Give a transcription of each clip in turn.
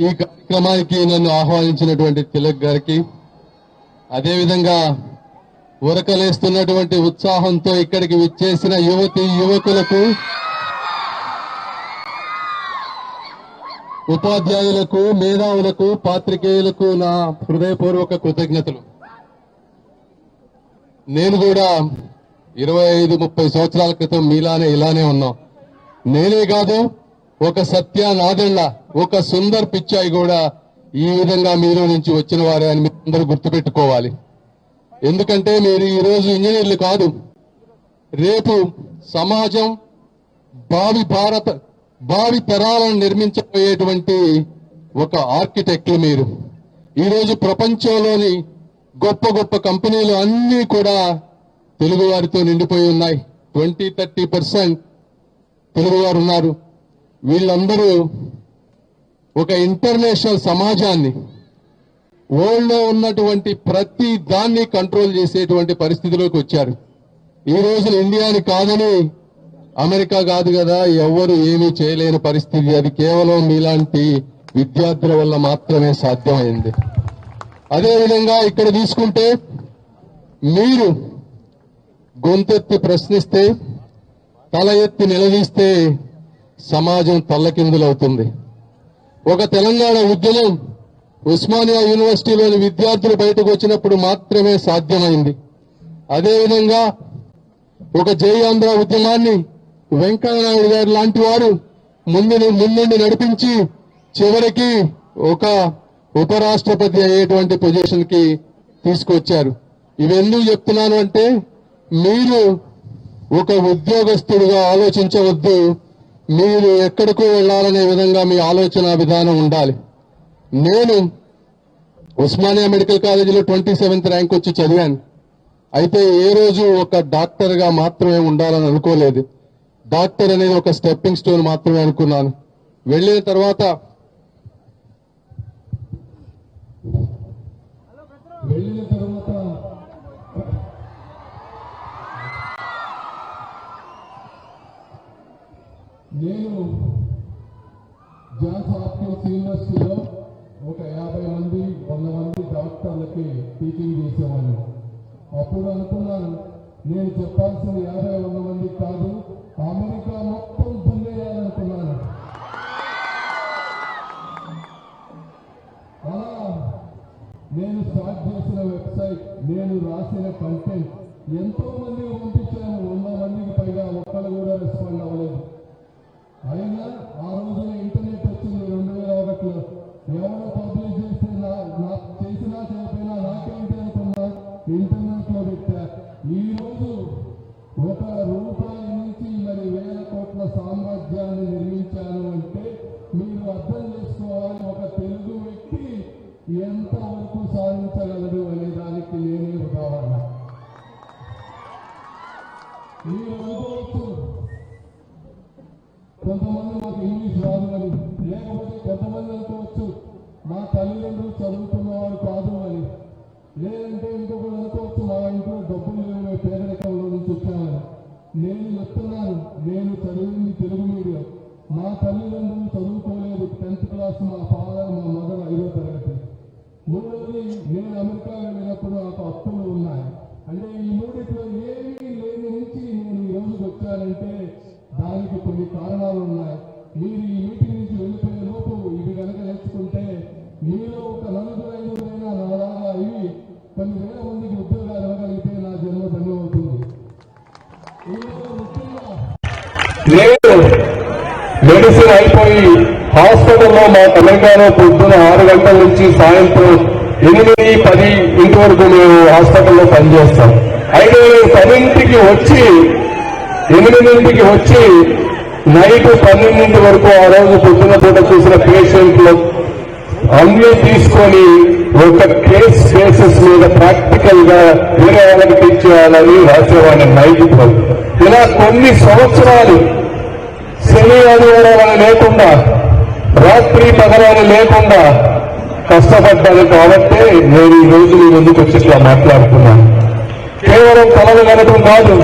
ఈ కార్యక్రమానికి నన్ను ఆహ్వానించినటువంటి తిలక్ గారికి, అదేవిధంగా ఉరకలేస్తున్నటువంటి ఉత్సాహంతో ఇక్కడికి విచ్చేసిన యువతి యువకులకు, ఉపాధ్యాయులకు, మేధావులకు, పాత్రికేయులకు నా హృదయపూర్వక కృతజ్ఞతలు. నేను కూడా 25-30 సంవత్సరాల క్రితం మీలానే ఇలానే ఉన్నాం. నేనే కాదు, ఒక సత్య నాదెళ్ల, ఒక సుందర్ పిచ్చాయి కూడా ఈ విధంగా మీలో నుంచి వచ్చిన వారే అని మీరు అందరూ గుర్తుపెట్టుకోవాలి. ఎందుకంటే మీరు ఈరోజు ఇంజనీర్లు కాదు, రేపు సమాజం, భావి తరాలను నిర్మించబోయేటువంటి ఒక ఆర్కిటెక్ట్లు మీరు. ఈరోజు ప్రపంచంలోని గొప్ప గొప్ప కంపెనీలు అన్నీ కూడా తెలుగు వారితో నిండిపోయి ఉన్నాయి. 20-30% తెలుగువారు ఉన్నారు. వీళ్ళందరూ ఒక ఇంటర్నేషనల్ సమాజాన్ని, వరల్డ్ లో ఉన్నటువంటి ప్రతి దాన్ని కంట్రోల్ చేసేటువంటి పరిస్థితిలోకి వచ్చారు. ఈ రోజు ఇండియాని కాదని అమెరికా కాదు కదా, ఎవరు ఏమీ చేయలేని పరిస్థితి. అది కేవలం మీలాంటి విద్యార్థుల వల్ల మాత్రమే సాధ్యమైంది. అదేవిధంగా ఇక్కడ తీసుకుంటే, మీరు గొంతెత్తి ప్రశ్నిస్తే, తల ఎత్తి నిలదీస్తే సమాజం తల్లకిందులవుతుంది. ఒక తెలంగాణ ఉద్యమం ఉస్మానియా యూనివర్సిటీలోని విద్యార్థులు బయటకు వచ్చినప్పుడు మాత్రమే సాధ్యమైంది. అదేవిధంగా ఒక జై ఆంధ్ర ఉద్యమాన్ని వెంకయ్యనాయుడు గారు లాంటి వారు ముందుండి నడిపించి చివరికి ఒక ఉపరాష్ట్రపతి అయ్యేటువంటి పొజిషన్ కి తీసుకొచ్చారు. ఇవెందుకు చెప్తున్నాను అంటే, మీరు ఒక ఉద్యోగస్తుడిగా ఆలోచించవద్దు, మీరు ఎక్కడికో వెళ్లాలనే విధంగా మీ ఆలోచన విధానం ఉండాలి. నేను ఉస్మానియా మెడికల్ కాలేజీలో 27th ర్యాంక్ వచ్చి చదివాను. అయితే ఏ రోజు ఒక డాక్టర్ గా మాత్రమే ఉండాలని అనుకోలేదు. డాక్టర్ అనేది ఒక స్టెప్పింగ్ స్టోన్ మాత్రమే అనుకున్నాను. వెళ్ళిన తర్వాత నేను జాన్స్ హాప్కిన్స్ యూనివర్సిటీలో ఒక 50 మంది 100 మంది డాక్టర్లకి టీచింగ్ చేసేవాడిని. అప్పుడు అనుకున్నాను, నేను చెప్పాల్సిన 50-100 మంది కాదు, అమెరికా మొత్తం దున్నేయాలనుకున్నాను. అలా నేను స్టార్ట్ చేసిన వెబ్సైట్, నేను రాసిన కంటెంట్ ఎంతో మందికి పంపించాను. 100 మందికి పైగా ఒక్కరు కూడా రెస్పాండ్ అవ్వలేదు. అయినా ఆ రోజున ఇంటర్నెట్ వచ్చింది 2001లో. ఎవరో పబ్లిష్ చేస్తే నాకు చేసినా చేయకపోయినా నాకేంటి అనుకున్నా, ఇంటర్నెట్ లో పెట్టా. ఈ రోజు ₹1 నుంచి మరి 1000 కోట్ల సామ్రాజ్యాన్ని నిర్మించాను అంటే మీరు అర్థం చేసుకోవాలి, ఒక తెలుగు వ్యక్తి ఎంత వరకు సాధించగలడు అనే దానికి నేనే ఉదాహరణ. మీరు అనుకోవచ్చు, కొంతమంది మాకు ఇంగ్లీష్ రాదు అని, లేకపోతే కొంతమంది అనుకోవచ్చు మా తల్లిదండ్రులు చదువుతున్నవాడు కాదు అని, లేదంటే ఇంకొకరు అనుకోవచ్చు మా ఇంట్లో డబ్బులు లేవు, పేదరికంలో నుంచి వచ్చామని. నేను చెప్తున్నాను, నేను చదివింది తెలుగు మీడియం. మా తల్లిదండ్రులు చదువుకోలేదు. 10th క్లాస్ మా ఫాదర్, మా మదర్ 5వ తరగతి. మూడోది, నేను అమెరికా వెళ్ళినప్పుడు నాకు అప్పులు ఉన్నాయి. అంటే ఈ మూడిట్లో ఏమీ లేని నుంచి నేను ఈ రోజుకి వచ్చానంటే దానికి కొన్ని కారణాలు ఉన్నాయి. మీరు ఈ మీటింగ్ నుంచి వెళ్ళిపోయే లోపు ఇవి కనుక నేర్చుకుంటే మీలో ఒక 4-5 నాలాగా ఇవి కొన్ని వేల మందికి ఉద్యోగాలు ఇవ్వగలిగితే నా జన్మ ధన్యమవుతుంది. నేను మెడిసిన్ అయిపోయి హాస్పిటల్లో మా తెలంగాణ పొద్దున 6 గంటల నుంచి సాయంత్రం 8-10 వరకు మేము హాస్పిటల్లో పనిచేస్తాం. అయితే 10ంటికి వచ్చి 8ంటికి వచ్చి నైట్ 12 వరకు ఆ రోజు పొద్దున పూట చూసిన పేషెంట్లు అన్ని తీసుకొని ఒక కేస్ బేసిస్ మీద ప్రాక్టికల్ గా వేరే వాళ్ళకి టీచ్ చేయాలని రాసేవాడిని నైట్. ఇలా కొన్ని సంవత్సరాలు శని ఆదివారాలు లేకుండా, రాత్రి పగలాలు లేకుండా కష్టపడ్డాను. కాబట్టి నేను ఈ రోజు మీ ముందుకు వచ్చి ఇట్లా మాట్లాడుతున్నాను. కేవలం కళలు కనడం కాదు,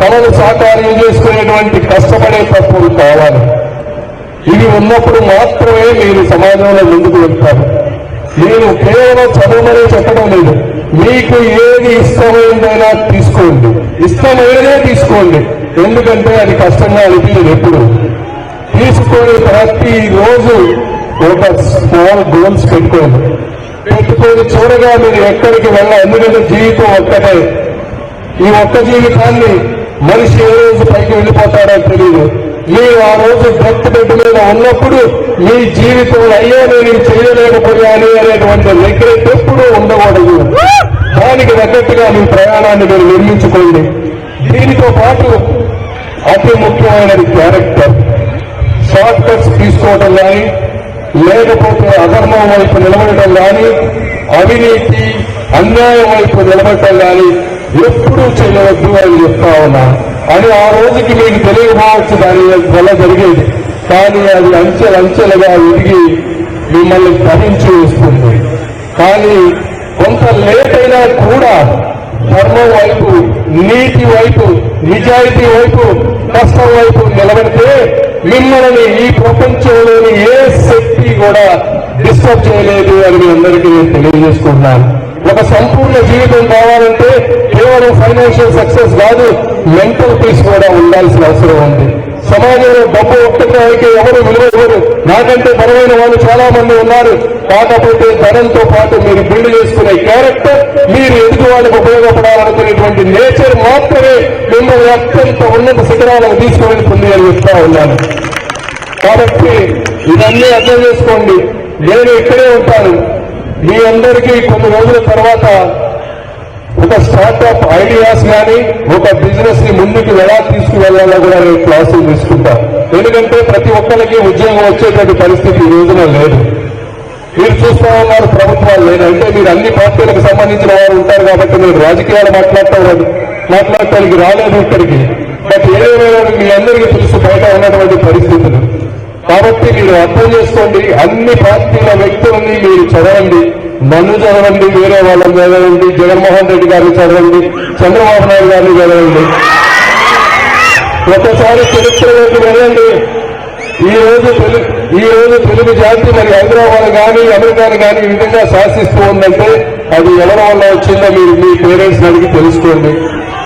కళలు సాకారం చేసుకునేటువంటి కష్టపడే తప్పులు కావాలి. ఇవి ఉన్నప్పుడు మాత్రమే మీరు సమాజంలో ముందుకు వెళ్తారు. నేను కేవలం చదవమని చెప్పడం లేదు. మీకు ఏది ఇష్టమైందైనా తీసుకోండి, ఇష్టమైనదే తీసుకోండి. ఎందుకంటే అది కష్టంగా అనిపించదు. ఎప్పుడు తీసుకొని ప్రతి రోజు ఒక స్మాల్ గోల్స్ పెట్టుకోండి. చూడగా మీరు ఎక్కడికి వెళ్ళాలి. ఎందుకంటే జీవితం ఒక్కటే. ఈ ఒక్క జీవితాన్ని మనిషి ఏ రోజు పైకి వెళ్ళిపోతాడో తెలియదు. మీరు ఆ రోజు డెత్ బెడ్ మీద ఉన్నప్పుడు మీ జీవితంలో అయ్యో నేను ఇది చేయలేకపోయాను అనేటువంటి రిగ్రెట్ ఎప్పుడూ ఉండకూడదు. దానికి తగ్గట్టుగా మీ ప్రయాణాన్ని మీరు నిర్మించుకోండి. దీనితో పాటు అతి ముఖ్యమైనది క్యారెక్టర్. షార్ట్ కట్స్ తీసుకోవడం కానీ, లేకపోతే అధర్మం వైపు నిలబడటం కానీ, అవినీతి అన్యాయం వైపు నిలబడటం కానీ ఎప్పుడూ చేయవద్దు అని చెప్తా ఉన్నా. అని ఆ రోజుకి మీకు తెలియకపోవచ్చు దాని వల్ల జరిగేది. కానీ అది అంచెలంచెలుగా ఎదిగి మిమ్మల్ని గ్రహించి వేస్తుంది. కానీ కొంత లేట్ అయినా కూడా ధర్మం వైపు, నీతి వైపు, నిజాయితీ వైపు, కష్టం వైపు నిలబడితే మిమ్మల్ని ఈ ప్రపంచంలోని ఏ శక్తి కూడా డిస్టర్బ్ చేయలేదు అని మీ అందరికీ నేను తెలియజేసుకుంటున్నాను. ఒక సంపూర్ణ జీవితం కావాలంటే కేవలం ఫైనాన్షియల్ సక్సెస్ కాదు, మెంటల్ పీస్ కూడా ఉండాల్సిన అవసరం ఉంది. సమాజంలో డబ్బు ఒక్కటానికి ఎవరు విలువ ఇవ్వరు. నాకంటే బలమైన వాళ్ళు చాలా మంది ఉన్నారు. కాకపోతే ధనంతో పాటు మీరు బిల్డ్ చేసుకునే క్యారెక్టర్, మీరు ఎదుటి వాళ్ళకి ఉపయోగపడాలనుకునేటువంటి నేచర్ మాత్రమే మిమ్మల్ని అత్యంత ఉన్నత శిఖరాలకు తీసుకువెళ్తుంది అని చెప్తా ఉన్నాను. కాబట్టి ఇదన్నీ అర్థం చేసుకోండి. నేను ఇక్కడే ఉంటాను. మీ అందరికీ కొన్ని రోజుల తర్వాత ఒక స్టార్ట్అప్ ఐడియాస్ కానీ, ఒక బిజినెస్ ని ముందుకు ఎలా తీసుకువెళ్లాలో కూడా నేను క్లాసులు తీసుకుంటా. ఎందుకంటే ప్రతి ఒక్కరికి ఉద్యోగం వచ్చేటువంటి పరిస్థితి ఈ రోజున లేదు. మీరు చూస్తా ఉన్నారు ప్రభుత్వాలు లేదంటే మీరు అన్ని పార్టీలకు సంబంధించిన వారు ఉంటారు కాబట్టి మీరు రాజకీయాలు మాట్లాడటానికి రాలేదు ఇక్కడికి. బట్ ఏదేమైనా మీ అందరికీ తెలుసు బయట ఉన్నటువంటి పరిస్థితులు. కాబట్టి మీరు అర్థం చేసుకోండి. అన్ని పార్టీల వ్యక్తులని మీరు చదవండి. నన్ను చదవండి, వేరే వాళ్ళని చదవండి, జగన్మోహన్ రెడ్డి గారిని చదవండి, చంద్రబాబు నాయుడు గారిని చదవండి. ఒకసారి చరిత్రలోకి వెళ్ళండి. ఈ రోజు తెలుగు జాతి మరి హైదరాబాద్ కానీ అమెరికాను కానీ ఈ విధంగా శాసిస్తూ ఉందంటే అది ఎవరి వల్ల వచ్చిందో మీరు మీ పేరెంట్స్ అడిగి తెలుసుకోండి.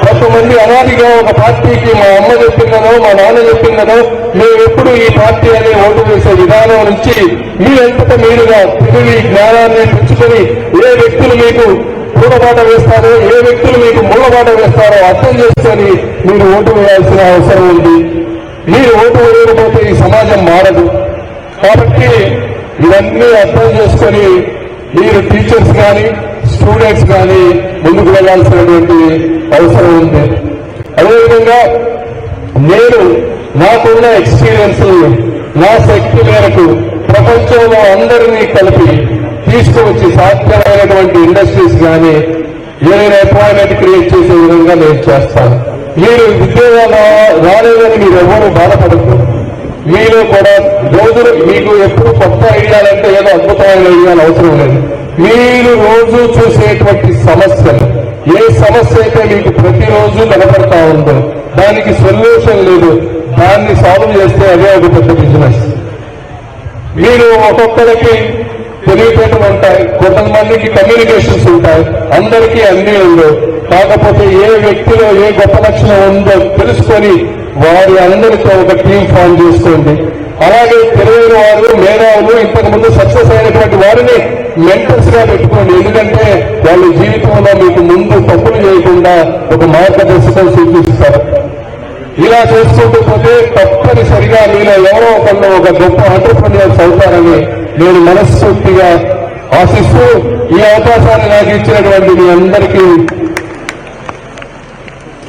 కొంతమంది అనాదిగా ఒక పార్టీకి మా అమ్మ చెప్పిందనో మా నాన్న చెప్పిందనో మేము ఎప్పుడు ఈ పార్టీ అనే ఓటు వేసే విధానం నుంచి మీరంతటా మీరుగా తెలివి జ్ఞానాన్ని పెంచుకొని ఏ వ్యక్తులు మీకు పూలబాట వేస్తారో, ఏ వ్యక్తులు మీకు ముళ్ళబాట వేస్తారో అర్థం చేసుకొని మీరు ఓటు వేయాల్సిన అవసరం ఉంది. మీరు ఓటు వేయకపోతే ఈ సమాజం మారదు. కాబట్టి ఇవన్నీ అర్థం చేసుకొని మీరు టీచర్స్ కానీ స్టూడెంట్స్ కానీ ముందుకు వెళ్లాల్సినటువంటి అవసరం ఉంది. అదేవిధంగా నేను నాకున్న ఎక్స్పీరియన్స్, నా శక్తి మేరకు ప్రపంచంలో అందరినీ కలిపి తీసుకువచ్చి సాధ్యమైనటువంటి ఇండస్ట్రీస్ కానీ ఏదైనా ఎంప్లాయ్మెంట్ క్రియేట్ చేసే విధంగా నేను చేస్తాను. మీరు ఉద్యోగాలు రాలేదని మీరు ఎవరు బాధపడద్దు. మీలో కూడా రోజులు మీకు ఎప్పుడు కొత్త ఐడియాలంటే ఏదో అద్భుతమైన ఐడియాలు అవసరం లేదు. మీరు రోజు చూసేటువంటి సమస్యలు, ఏ సమస్య అయితే మీకు ప్రతిరోజు కనపడతా ఉందో దానికి సొల్యూషన్ లేదు, దాన్ని సాల్వ్ చేస్తే అదే ఒక పెద్ద బిజినెస్. మీరు ఒక్కొక్కరికి తెలివితేటలు ఉంటాయి, కొంతమందికి కమ్యూనికేషన్స్ ఉంటాయి, అందరికీ అన్నీ ఉండవు. కాకపోతే ఏ వ్యక్తిలో ఏ గొప్ప లక్షణం ఉందో తెలుసుకొని వారి అందరితో ఒక టీం ఫామ్ చేసుకోండి. అలాగే తెలివైన వారు, మేధావులు, ఇంతకుముందు సక్సెస్ అయినటువంటి వారిని మెంటర్స్ గా పెట్టుకోండి. ఎందుకంటే వాళ్ళ జీవితంలో మీకు ముందు తప్పులు చేయకుండా ఒక మార్గదర్శకం సూచిస్తారు. ఇలా చేసుకుంటూ పోతే తప్పనిసరిగా మీలో ఎవరో ఒకళ్ళు ఒక గొప్ప ఆంటర్‌ప్రెన్యూర్స్ అవుతారని నేను మనస్ఫూర్తిగా ఆశిస్తూ ఈ అవకాశాన్ని నాకు ఇచ్చినటువంటి మీ అందరికీ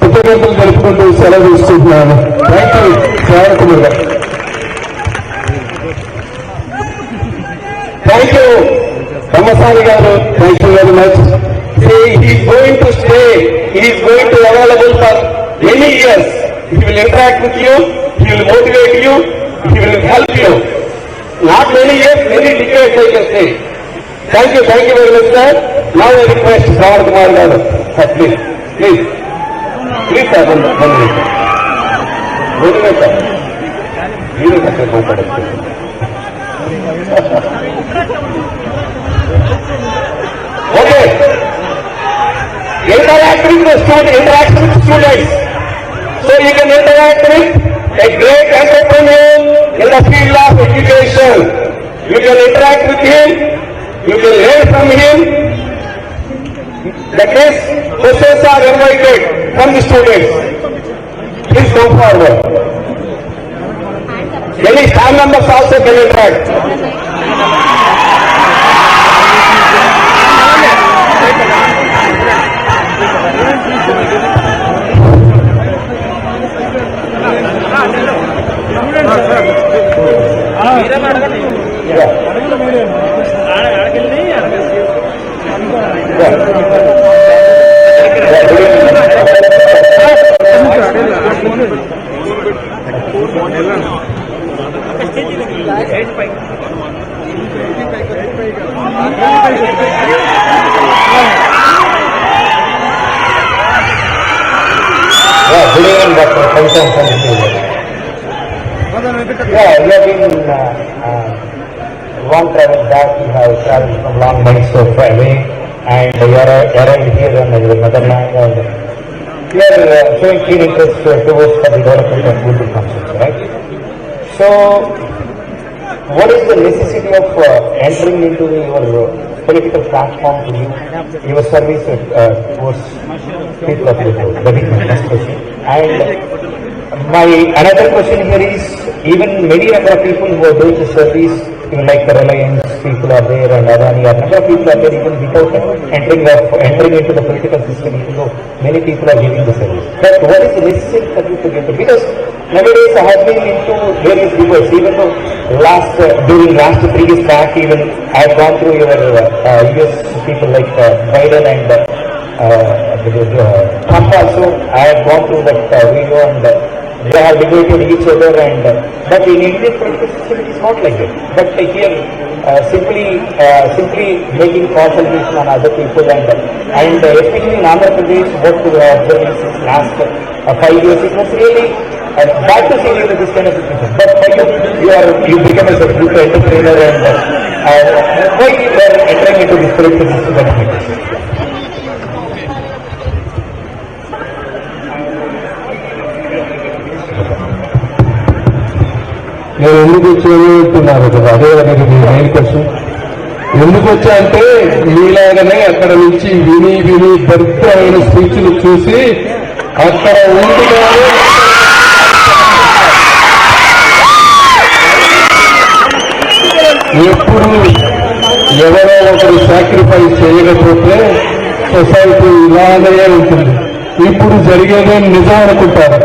కృతజ్ఞతలు తెలుపుకుంటూ సెలవు తీసుకుంటున్నాను. Thank you. స్వాగతముగా. థ్యాంక్ యూ రమసాని గారు. Thank you very much. He's going to stay. He is going to available for many years. He will interact with you. He will motivate you. He will help you. Not many years, many decades I can say. Thank you very much, sir. Now I request Sawar Kumar garu. Please. Please, sir. One minute, sir. మీరు కొంచెం భయపడచ్చు. Okay, interact with students. So you can interact with a great entrepreneur in the field of education. You can interact with him. You can learn from him. The questions are invited from the students. Please come forward. Any staff members also can interact. Yeah, we have been long travel back. We have traveled from long nights of away, and you are arrived here in the motherland, and we are showing keen interest towards the development of Google concepts, right? So, what is the necessity of entering into your political platform to your service towards people of the world? That is my first question. And my another question here is, even many number of people who are doing the service, even like the Reliance people are there and Adani, a number of people are there even without entering into the political system, even though many people are giving the service. But what is the necessary for you to get it? Because nowadays I have been into various debates, even though during last previous back, even I have gone through your US people like Biden and Trump also. I have gone through that video, and they have debated each other, and but in Indian political system it is not like that. But here simply making consultation on other people, and especially in Andhra Pradesh, what we have observed since last 5 years, it was really bad to see this kind of situation. But you become a good entrepreneur, and why you are entering into this political system benefits? నేను ఎందుకు వచ్చాను అంటున్నారు కదా, అదే అనేది మీ main question. ఎందుకు వచ్చా అంటే మీలాగనే అక్కడ నుంచి విని దరిద్రమైన స్పీచ్లు చూసి అక్కడ ఉంటున్నారు. ఎప్పుడు ఎవరో ఒకరు సాక్రిఫైస్ చేయకపోతే సొసైటీ ఇలానే ఉంటుంది. ఇప్పుడు జరిగేదే నిజం అనుకుంటారు.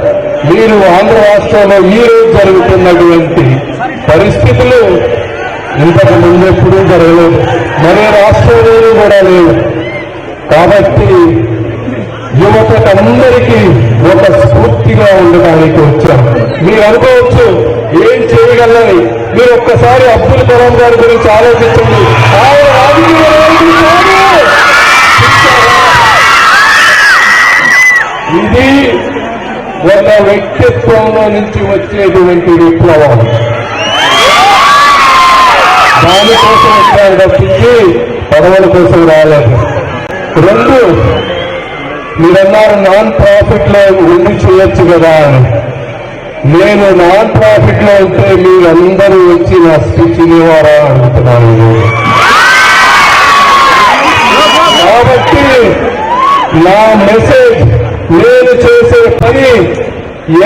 మీరు ఆంధ్ర రాష్ట్రంలో ఈ రోజు జరుగుతున్నటువంటి పరిస్థితులు ఇంతకు ముందెప్పుడూ జరగలేదు, మరే రాష్ట్రంలో కూడా లేవు. కాబట్టి యువతకందరికీ ఒక స్ఫూర్తిగా ఉండడానికి వచ్చాం. మీరు అనుకోవచ్చు ఏం చేయగలని. మీరు ఒక్కసారి అబ్దుల్ కలాం గారి గురించి ఆలోచించండి. ఆయన రాజకీయ నాయకుడు కాదు. ఇది ఒక వ్యక్తిత్వంలో నుంచి వచ్చేటువంటి విప్లవం. దానికోసం వచ్చారు తప్పించి పదవుల కోసం రాలేదు. రెండు, మీరన్నారు నాన్ ప్రాఫిట్ లో ఉండి చేయొచ్చు కదా అని. నేను నాన్ ప్రాఫిట్ లో ఉంటే మీరందరూ వచ్చి నా స్పీచ్ ఇవ్వరా అడుగుతున్నాను. కాబట్టి నా మెసేజ్, నేను చేసే పని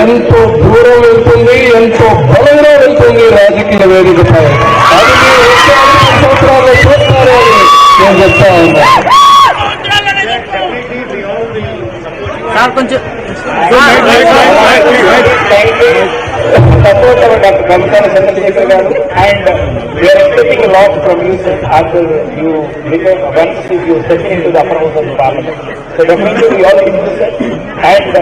ఎంతో దూరం వెళ్తుంది, ఎంతో బలంగా వెళ్తుంది రాజకీయ వేదికపై. అది మీరు వచ్చే 5 సంవత్సరాల్లో చూస్తారు అని నేను చెప్తా ఉన్నా. support our Dr. Kamitana Chandrasekhar garu, and we are expecting a lot from you, sir, after you become, once you step into the upper house of the parliament. So definitely we all need this, sir, and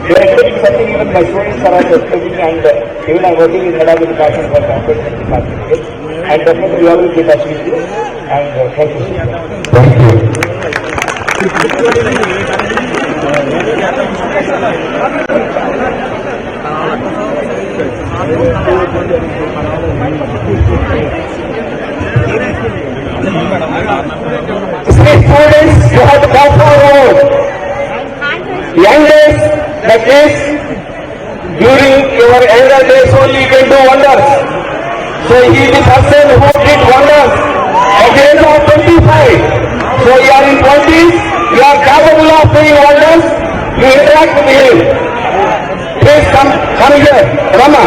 we are expecting something. Even my students are also expecting, and even I am working in Nada with the passion for competition department, and definitely we all will get touch with you, and thank you, sir. Thank you. Students, you have to come forward. Youngest, the kids, during your younger days only you can do wonders. So he is the person who did wonders at the age of 25. So you are in 20s, you are capable of doing wonders, you interact with him. Please come here, Rama.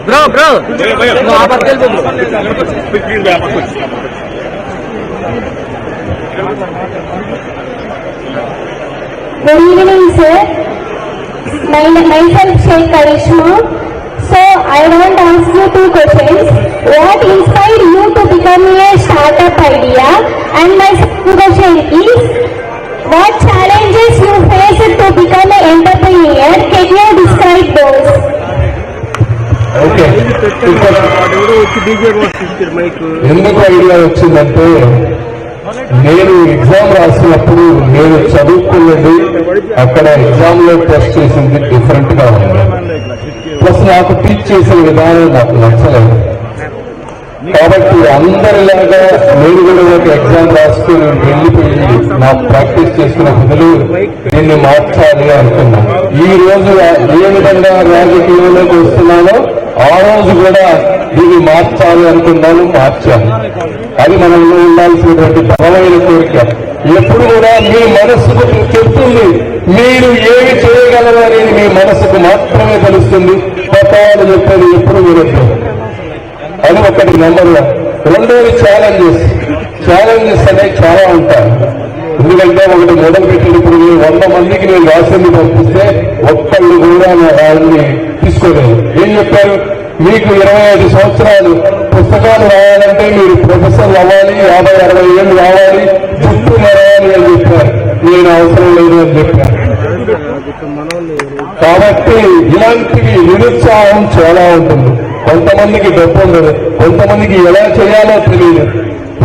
Bro, Good evening, sir. Myself Sheikh Karishma. So I want to ask you two questions. What inspired you to become a startup idea? And my second question is, what challenges you faced to become an entrepreneur? Can you describe those? Okay, ఎందుకు idea వచ్చిందంటే నేను exam రాసినప్పుడు నేను చదువుకున్నది అక్కడ exam లో test చేసింది different గా ఉంది. ప్లస్ నాకు టీచ్ చేసే విధానం నాకు నచ్చలేదు. కాబట్టి అందరిలాగా నేను కూడా ఒక ఎగ్జామ్ రాసుకుని వెళ్ళిపోయి నా ప్రాక్టీస్ చేసుకున్న బదులు దీన్ని మార్చాలి అనుకున్నాను. ఈ రోజు ఏ విధంగా రాజకీయంలోకి వస్తున్నానో ఆ రోజు కూడా దీన్ని మార్చాలి అనుకున్నాను, మార్చాను. అది మనలో ఉండాల్సినటువంటి బలమైన కోరిక. ఎప్పుడు కూడా మీ మనస్సుకు చెప్తుంది మీరు ఏమి చేయగలరు అనేది మీ మనస్సుకు మాత్రమే తెలుస్తుంది. కొత్తవాళ్ళు చెప్పేది ఎప్పుడు వినొద్దు. అది ఒకటి నెంబర్ 1. రెండోది ఛాలెంజెస్ అనేవి చాలా ఉంటాయి. ఎందుకంటే ఒకటి మొదలు పెట్టినప్పుడు 100 మందికి నేను రాసింది పంపిస్తే ఒక్కళ్ళు కూడా దాన్ని తీసుకోలేదు. ఏం చెప్పారు, మీకు 25 సంవత్సరాలు పుస్తకాలు రాయాలంటే మీరు ప్రొఫెసర్లు అవ్వాలి, 50-60 ఏళ్ళు రావాలి, చుట్టూ నడవాలి అని చెప్పారు. నేను అవసరం లేదు అని చెప్పాను. కాబట్టి ఇలాంటివి నిరుత్సాహం చాలా ఉంటుంది. కొంతమందికి డబ్బు ఉండదు, కొంతమందికి ఎలా చేయాలో తెలియదు.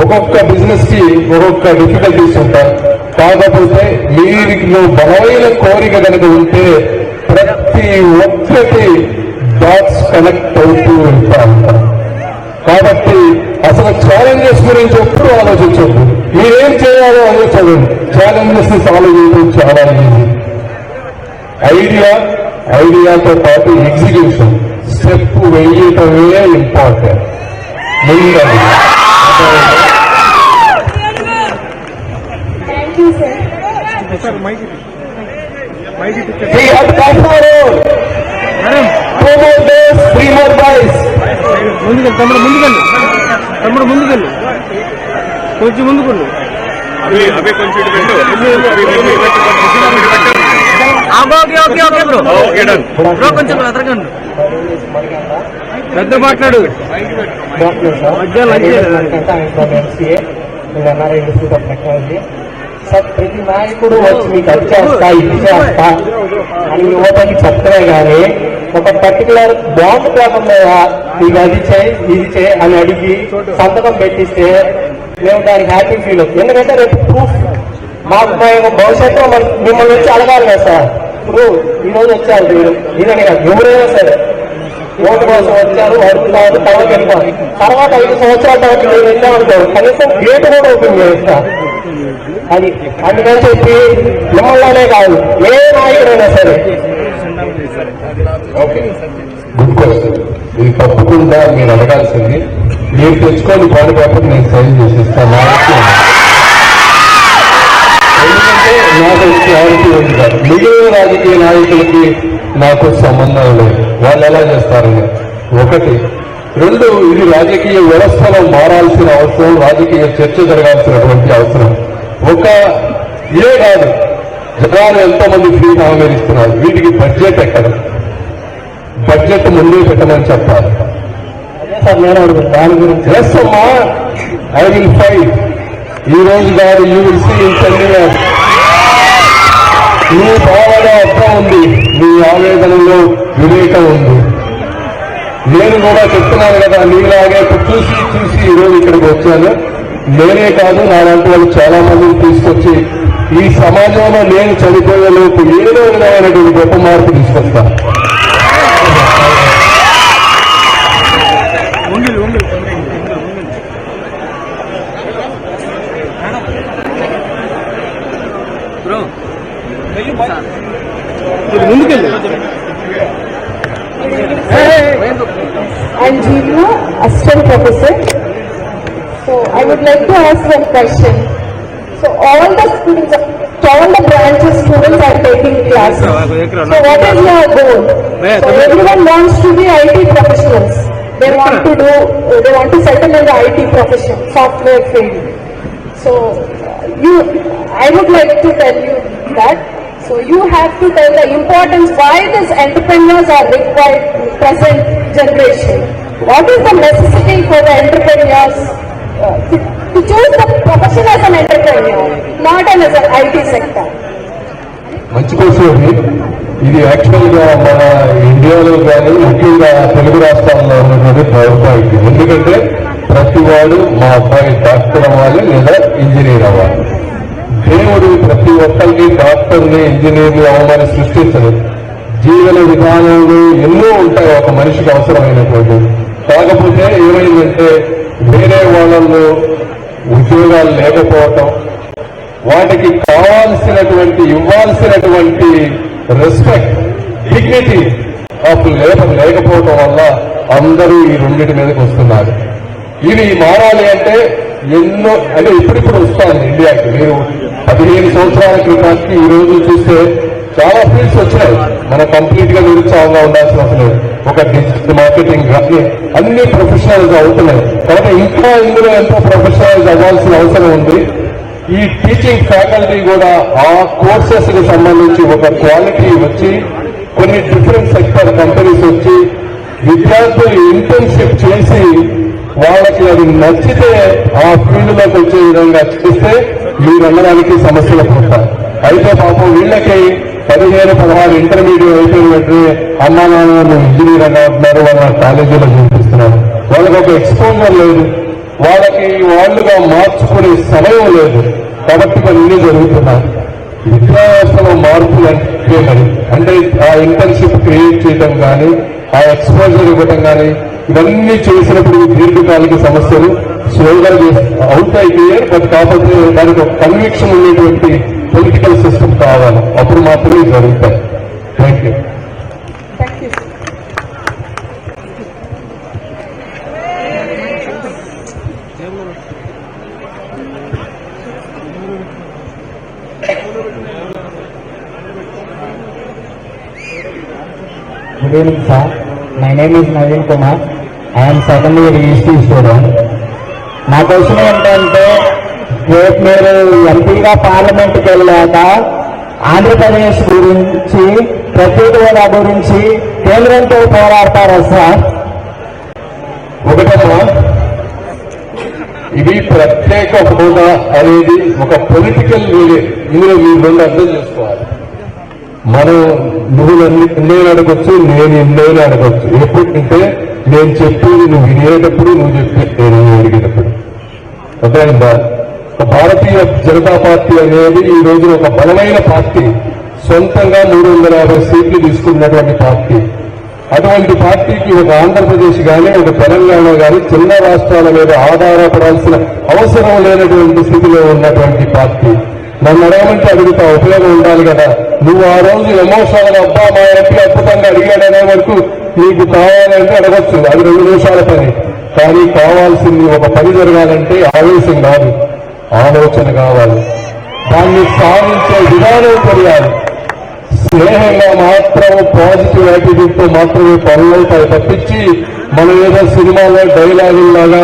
ఒక్కొక్క బిజినెస్ కి ఒక్కొక్క డిఫికల్టీస్ ఉంటాయి. కాకపోతే మీరు బలమైన కోరిక కనుక ఉంటే ప్రతి ఒక్కటి డాట్స్ కనెక్ట్ అవుతూ ఉంటారు. కాబట్టి అసలు ఛాలెంజెస్ గురించి ఎప్పుడు ఆలోచించద్దు, మీరేం చేయాలో ఆలోచించండి. ఛాలెంజెస్ ని సాల్వ్ చేయడం చాలా ఈజీ. ఐడియాతో పాటు ఎగ్జిక్యూషన్ స్టెప్ వేయటమే ఇంపార్టెంట్. ముందది Thank you, sir. We have come forward. 2 more days, 3 more guys. తమ్ముడు ముందుకెళ్ళు కొంచెం ముందుకెళ్ళు. బ్రో కొంచెం ఎదరగండి, పెద్ద మాట్లాడు. Institute of technology. సార్, ప్రతి నాయకుడు వచ్చి మీకు అది చేస్తా ఇది చేస్తా అని యువతకి చెప్తారే కానీ ఒక పర్టికులర్ బాండ్ లేకుండా నీకు అది చేయి ఇది చేయి అని అడిగి సంతకం పెట్టిస్తే మేము దానికి హ్యాపీ ఫీల్ అవుతుంది. ఎందుకంటే రేపు ప్రూఫ్ మాకు మేము భవిష్యత్తులో మిమ్మల్ని వచ్చి అడగాలి కదా సార్. ఇప్పుడు ఈ రోజు వచ్చారు మీరు, ఇదని కాదు ఎవరైనా సరే ఓటు కోసం వచ్చారు, అడుగుతారు, తర్వాత వెళ్ళిపోవాలి. తర్వాత 5 సంవత్సరాల తర్వాత మీరు వెళ్ళామనుకో కనీసం గేట్ కూడా ఓపెన్ చేస్తా. అది అందుకని చెప్పి మిమ్మల్లోనే కాదు ఏ నాయకుడైనా సరే. Okay, good question. ఇది తప్పకుండా మీరు అడగాల్సింది. మీరు తెచ్చుకొని బాడీ పేపర్ నేను సైన్ చేసిస్తాను. ఎందుకంటే నాకు క్లారిటీ ఉంది కాదు, మిగిలిన రాజకీయ నాయకులకి నాకు సంబంధం లేదు. వాళ్ళు ఎలా చేస్తారని. 1, 2 ఇది రాజకీయ వ్యవస్థలో మారాల్సిన అవసరం, రాజకీయ చర్చ జరగాల్సినటువంటి అవసరం. ఇదే కాదు, జనాలు ఎంతోమంది ఫ్రీ హామీలు ఇస్తున్నారు. వీటికి బడ్జెట్ ఎక్కడ? బడ్జెట్ ముందే పెట్టమని చెప్పాలి. సార్ నేను అడుగుతాను దాని గురించి. ఎస్ అమ్మా, ఐ విల్ ఫైట్. ఈ రోజు కాదు, you will see in 10 years. మీ భావన అర్థం ఉంది, మీ ఆవేదనలో వివేకం ఉంది. నేను కూడా చెప్తున్నాను కదా, నీలాగే చూసి చూసి ఈరోజు ఇక్కడికి వచ్చాను. నేనే కాదు, నాలాంటి వాళ్ళు చాలా మందిని తీసుకొచ్చి ఈ సమాజంలో నేను చనిపోయే లోపు ఏదో విధమైనటువంటి గొప్ప మార్పు తీసుకొస్తాను. ముందుకెళ్ళి I'm Jeevna, assistant professor. So I would like to ask one question. So all the students, all the branches students are taking classes. So what is your goal? So everyone wants to be IT professionals. They want to settle in the IT profession, software field. So I would like to tell you that. So you have to tell the importance why these entrepreneurs are required in present generation. What is the necessity for the entrepreneurs to choose the profession as an entrepreneur, not as an IT sector? మంచి question. ఇది actual గా మన ఇండియాలో కానీ ముఖ్యంగా తెలుగు రాష్ట్రాల్లో ఉన్నటువంటి దౌర్భాగ్యం. ఎందుకంటే ప్రతి వాడు మా అబ్బాయి డాక్టర్ అవ్వాలి లేదా ఇంజనీర్ అవ్వాలి. దేవుడు ప్రతి ఒక్కరికి డాక్టర్ని ఇంజనీర్ని అవ్వాలని సృష్టించదు. జీవన విధానంలో ఎన్నో ఉంటాయి ఒక మనిషికి అవసరమైనటువంటి. కాకపోతే ఏమైందంటే వేరే వాళ్ళల్లో ఉద్యోగాలు లేకపోవటం, వాటికి కావాల్సినటువంటి ఇవ్వాల్సినటువంటి రెస్పెక్ట్, డిగ్నిటీ ఆఫ్ లేబర్ లేకపోవటం వల్ల అందరూ ఈ రెండింటి మీదకి వస్తున్నారు. ఇవి మారాలి అంటే ఎన్నో అంటే ఇప్పుడిప్పుడు వస్తాను ఇండియాకి. మీరు 15 సంవత్సరాల క్రితానికి ఈ రోజు చూస్తే చాలా ఫీల్డ్స్ వచ్చాయి. మనం కంప్లీట్ గా నిరుత్సాహంగా ఉండాల్సిన అవసరం లేదు. ఒక డిజిటల్ మార్కెటింగ్ కానీ అన్ని ప్రొఫెషనల్స్ అవుతున్నాయి. కాబట్టి ఇంకా ఇందులో ఎంతో ప్రొఫెషనల్స్ అవ్వాల్సిన అవసరం ఉంది. ఈ టీచింగ్ ఫ్యాకల్టీ కూడా ఆ కోర్సెస్ కి సంబంధించి ఒక క్వాలిటీ వచ్చి కొన్ని డిఫరెంట్ సెక్టర్ కంపెనీస్ వచ్చి విద్యార్థులు ఇంటర్న్షిప్ చేసి వాళ్ళకి అది నచ్చితే ఆ ఫీల్డ్ లోకి వచ్చే విధంగా చేస్తే మీరందడానికి సమస్యలు పడతారు. అయితే పాపం వీళ్ళకి 15-16 ఇంటర్మీడియట్ అయిపోయిన వెంటనే అమ్మా నాన్న ఇంజనీర్ అని అంటున్నారు, వాళ్ళ కాలేజీలో చూపిస్తున్నారు. వాళ్ళకి ఒక ఎక్స్పోజర్ లేదు, వాళ్ళకి వాళ్ళుగా మార్చుకునే సమయం లేదు. కాబట్టి ఇవన్నీ జరుగుతున్నాయి. విద్యా వ్యవస్థలో మార్పులు అంటే మరి అంటే ఆ ఇంటర్న్షిప్ క్రియేట్ చేయడం కానీ, ఆ ఎక్స్పోజర్ ఇవ్వడం కానీ, ఇవన్నీ చేసినప్పుడు దీర్ఘకాలిక సమస్యలు స్లోగా అవుతాయి క్లియర్. బట్ కాకపోతే దానికి ఒక కన్విక్షన్ ఉండేటువంటి పొలిటికల్ సిస్టమ్ కావాలి, అప్పుడు మాత్రమే జరుగుతాయి. Thank you. Good evening, sir. My name is Naveen Kumar. I am second year EST student. నా క్వశ్చన్ ఏంటంటే, రేపు మీరు ఎంపీగా పార్లమెంట్కి వెళ్ళాక ఆంధ్రప్రదేశ్ గురించి, ప్రత్యేక హోదా గురించి కేంద్రంతో పోరాడతారా సార్? ఒకటమ్మా, ఇది ప్రత్యేక హోదా అనేది ఒక పొలిటికల్ వేరే. ఇందులో మీరు రెండు అర్థం చేసుకోవాలి. మనం నువ్వు నేను అడగొచ్చు, నేను ఎన్నైనా అడగొచ్చు. ఎప్పుడంటే నేను చెప్పేది నువ్వు వినేటప్పుడు, నువ్వు చెప్పేది నేను అడిగేటప్పుడు. అర్థమైందా? భారతీయ జనతా పార్టీ అనేది ఈ రోజు ఒక బలమైన పార్టీ, సొంతంగా 350 సీట్లు తీసుకున్నటువంటి పార్టీ. అటువంటి పార్టీకి ఒక ఆంధ్రప్రదేశ్ కానీ, ఒక తెలంగాణ కానీ చిన్న రాష్ట్రాల మీద ఆధారపడాల్సిన అవసరం లేనటువంటి స్థితిలో ఉన్నటువంటి పార్టీ. నన్ను అడగమంటే అడుగుతా, ఉపయోగం ఉండాలి కదా. నువ్వు ఆ రోజు ఎమోషనల్ గా అబ్బా మా ఎంపీ అద్భుతంగా అడిగాడనే వరకు నీకు కావాలంటే అడగచ్చు, అది 2 నిమిషాల పని. కానీ కావాల్సింది ఒక పని జరగాలంటే ఆవేశం కాదు, ఆలోచన కావాలి. దాన్ని సాధించే విధానం తెలియాలి. స్నేహంగా మాత్రం పాజిటివ్ యాటిట్యూడ్ తో మాత్రమే పనులవుతాయి తప్పించి మనం ఏదో సినిమాలో డైలాగుల్లాగా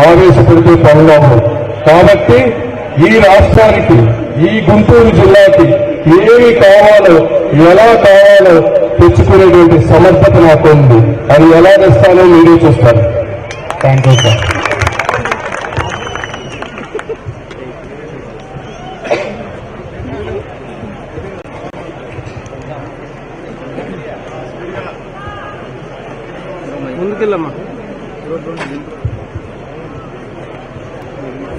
ఆవేశపడితే పనులవు. కాబట్టి ఈ రాష్ట్రానికి, ఈ గుంటూరు జిల్లాకి ఏమి కావాలో, ఎలా కావాలో తెచ్చుకునేటువంటి సమర్థత నాకు ఉంది. అది ఎలా తెస్తానో మీరే చూస్తారు. Thank you sir.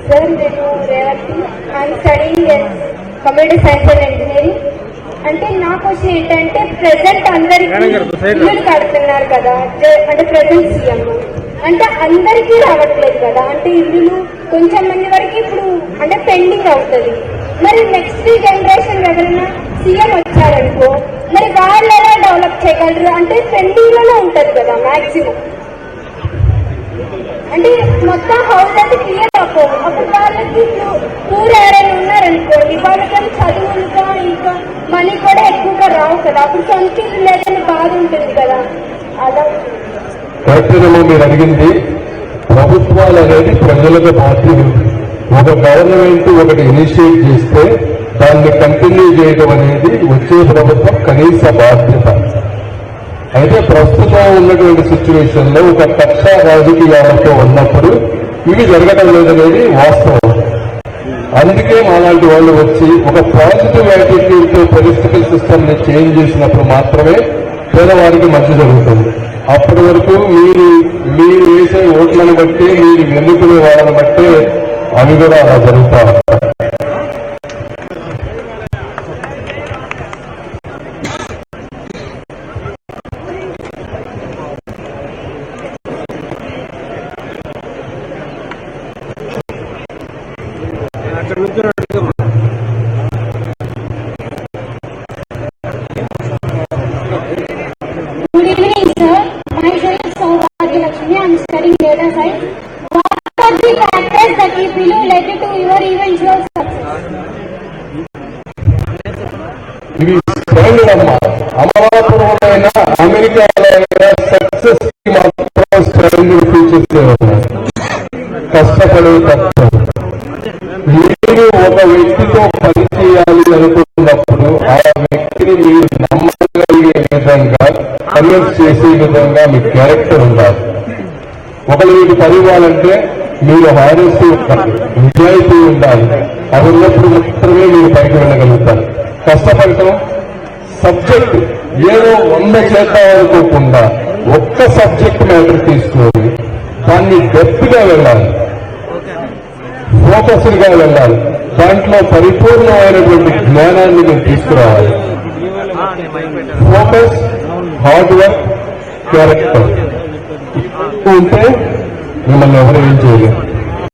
సార్ నేను Revathi I'm studying computer science and engineering. అంటే నా క్వశ్చన్ ఏంటంటే ప్రెసెంట్ అందరికీ ఇల్లు కడుతున్నారు కదా, అంటే ప్రెసెంట్ సీఎం అంటే అందరికీ రావట్లేదు కదా, అంటే ఇల్లులు కొంచెం మంది వరకు ఇప్పుడు అంటే పెండింగ్ అవుతుంది. మరి నెక్స్ట్ జనరేషన్ ఎవరైనా సీఎం వచ్చారనుకో, మరి వాళ్ళు ఎలా డెవలప్ చేయగలరు? అంటే పెండింగ్ లోనే ఉంటది కదా మాక్సిమం, అంటే మొత్తం హౌస్ అయితే క్లియర్ అయిపోదు. అప్పుడు వాళ్ళకి పూర్ ఎవరైనా ఉన్నారనుకోండి, వాళ్ళకి చదువులుగా ఇంకా మనీ కూడా ఎక్కువగా రావు కదా, అప్పుడు సొంత ఇల్లు లేదని బాధ ఉంటుంది కదా. అలా కరెక్టేనమ్మా మీరు అడిగింది. ప్రభుత్వాలు అనేది ప్రజలకు బాధ్యత. ఒక గవర్నమెంట్ ఒకటి ఇనిషియేట్ చేస్తే దాన్ని కంటిన్యూ చేయడం అనేది వచ్చే ప్రభుత్వం కనీస బాధ్యత. అయితే ప్రస్తుతం ఉన్నటువంటి సిచ్యువేషన్ లో ఒక కక్ష రాజకీయాలతో ఉన్నప్పుడు ఇవి జరగడం లేదనేది వాస్తవం. అందుకే మాలాంటి వాళ్ళు వచ్చి ఒక పాజిటివ్ యాటిట్యూడ్ తో పొలిటికల్ సిస్టమ్ ని చేంజ్ చేసినప్పుడు మాత్రమే పేదవారికి మంచి జరుగుతుంది. అప్పటి వరకు మీరు వేసే ఓట్లను బట్టి, మీరు ఎన్నుకునే వాళ్ళని బట్టి అవి కూడా అలా జరుగుతా ఉంటాయి. Good evening, sir. Myself Saurabhi Lakshmi. I am studying data science. What are the factors that you believe led to your eventual success? ఇవి స్టాండర్డ్ అమ్మా. అమలాపురంలో అమెరికాలో అయినా సక్సెస్ కి మాత్రం స్టాండర్డ్ ఫీచర్స్ ఉన్నాయి. కష్టపడే తత్వం. మీరు ఒక వ్యక్తితో పని చేయాలి అనుకున్నప్పుడు ఆ వ్యక్తిని మీరు నమ్మగలిగే విధంగా, కన్విన్స్ చేసే విధంగా మీ క్యారెక్టర్ ఉండాలి. ఒకరు మీకు పని ఇవ్వాలంటే మీరు హానెస్టీ ఉండాలి, నిజాయితీ ఉండాలి. అది ఉన్నప్పుడు మాత్రమే మీరు పైకి వెళ్ళగలుగుతారు. కష్టపడటం, సబ్జెక్ట్ ఏదో 100 చేద్దామనుకోకుండా ఒక్క సబ్జెక్ట్ మ్యాటర్ తీసుకొని దాన్ని డెప్త్ గా వెళ్ళాలి, ఫోకస్డ్ గా వెళ్ళాలి. దాంట్లో పరిపూర్ణమైనటువంటి జ్ఞానాన్ని మీరు తీసుకురావాలి. ఫోకస్, హార్డ్ వర్క్, క్యారెక్టర్ ఉంటే మిమ్మల్ని ఎవరు ఏం చేయలేరు.